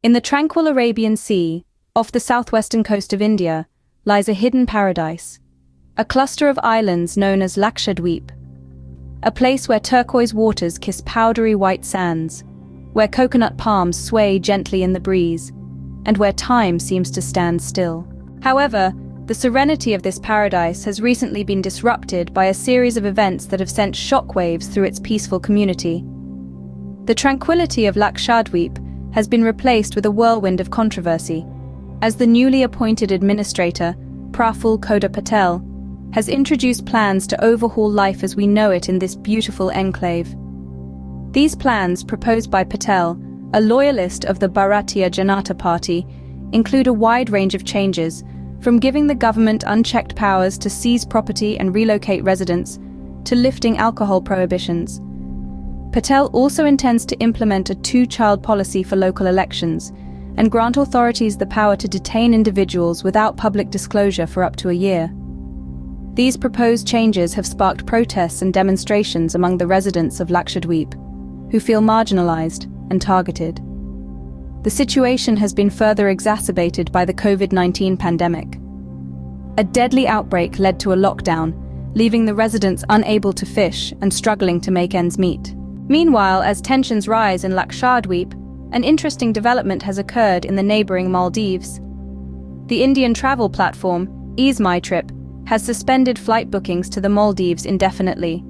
In the tranquil Arabian Sea, off the southwestern coast of India, lies a hidden paradise, a cluster of islands known as Lakshadweep, a place where turquoise waters kiss powdery white sands, where coconut palms sway gently in the breeze, and where time seems to stand still. However, the serenity of this paradise has recently been disrupted by a series of events that have sent shockwaves through its peaceful community. The tranquility of Lakshadweep has been replaced with a whirlwind of controversy, as the newly appointed administrator, Praful Koda Patel, has introduced plans to overhaul life as we know it in this beautiful enclave. These plans, proposed by Patel, a loyalist of the Bharatiya Janata Party, include a wide range of changes, from giving the government unchecked powers to seize property and relocate residents, to lifting alcohol prohibitions. Patel also intends to implement a two-child policy for local elections and grant authorities the power to detain individuals without public disclosure for up to a year. These proposed changes have sparked protests and demonstrations among the residents of Lakshadweep, who feel marginalized and targeted. The situation has been further exacerbated by the COVID-19 pandemic. A deadly outbreak led to a lockdown, leaving the residents unable to fish and struggling to make ends meet. Meanwhile, as tensions rise in Lakshadweep, an interesting development has occurred in the neighboring Maldives. The Indian travel platform, EaseMyTrip, has suspended flight bookings to the Maldives indefinitely.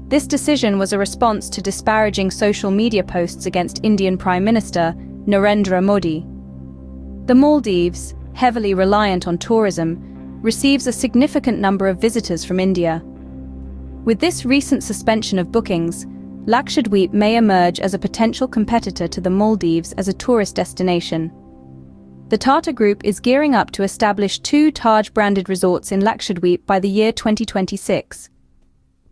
This decision was a response to disparaging social media posts against Indian Prime Minister Narendra Modi. The Maldives, heavily reliant on tourism, receives a significant number of visitors from India. With this recent suspension of bookings, Lakshadweep may emerge as a potential competitor to the Maldives as a tourist destination. The Tata Group is gearing up to establish 2 Taj-branded resorts in Lakshadweep by the year 2026.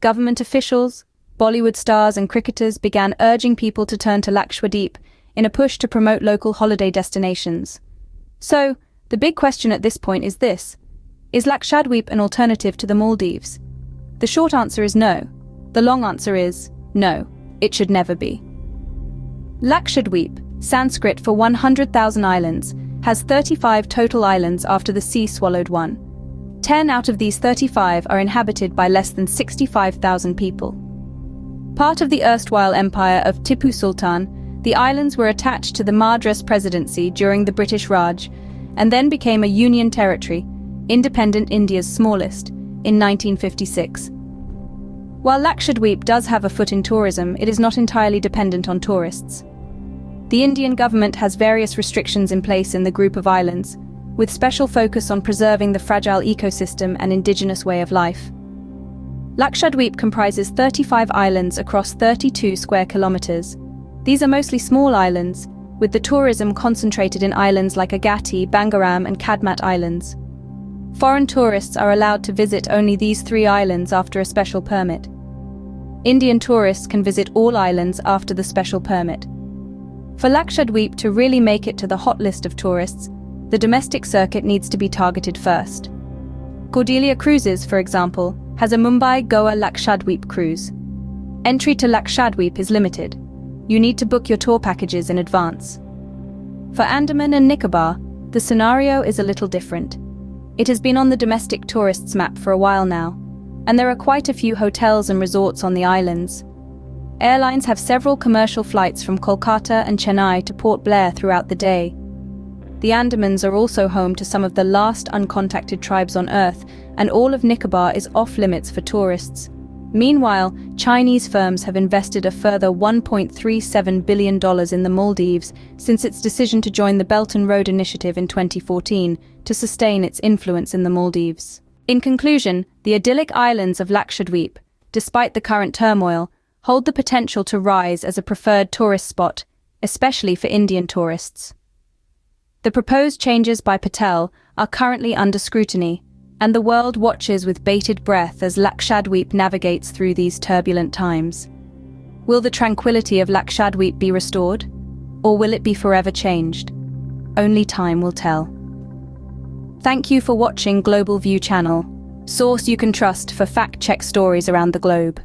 Government officials, Bollywood stars and cricketers began urging people to turn to Lakshadweep in a push to promote local holiday destinations. So, the big question at this point is this: is Lakshadweep an alternative to the Maldives? The short answer is no. The long answer is no, it should never be. Lakshadweep, Sanskrit for 100,000 islands, has 35 total islands after the sea swallowed one. 10 out of these 35 are inhabited by less than 65,000 people. Part of the erstwhile empire of Tipu Sultan, the islands were attached to the Madras Presidency during the British Raj, and then became a union territory, independent India's smallest, in 1956. While Lakshadweep does have a foot in tourism, it is not entirely dependent on tourists. The Indian government has various restrictions in place in the group of islands, with special focus on preserving the fragile ecosystem and indigenous way of life. Lakshadweep comprises 35 islands across 32 square kilometers. These are mostly small islands, with the tourism concentrated in islands like Agatti, Bangaram and Kadmat Islands. Foreign tourists are allowed to visit only these 3 islands after a special permit. Indian tourists can visit all islands after the special permit. For Lakshadweep to really make it to the hot list of tourists, the domestic circuit needs to be targeted first. Cordelia Cruises, for example, has a Mumbai-Goa Lakshadweep cruise. Entry to Lakshadweep is limited. You need to book your tour packages in advance. For Andaman and Nicobar, the scenario is a little different. It has been on the domestic tourists map for a while now, and there are quite a few hotels and resorts on the islands. Airlines have several commercial flights from Kolkata and Chennai to Port Blair throughout the day. The Andamans are also home to some of the last uncontacted tribes on Earth, and all of Nicobar is off-limits for tourists. Meanwhile, Chinese firms have invested a further $1.37 billion in the Maldives since its decision to join the Belt and Road Initiative in 2014 to sustain its influence in the Maldives. In conclusion, the idyllic islands of Lakshadweep, despite the current turmoil, hold the potential to rise as a preferred tourist spot, especially for Indian tourists. The proposed changes by Patel are currently under scrutiny, and the world watches with bated breath as Lakshadweep navigates through these turbulent times. Will the tranquility of Lakshadweep be restored, or will it be forever changed? Only time will tell. Thank you for watching Global View channel, source you can trust for fact-check stories around the globe.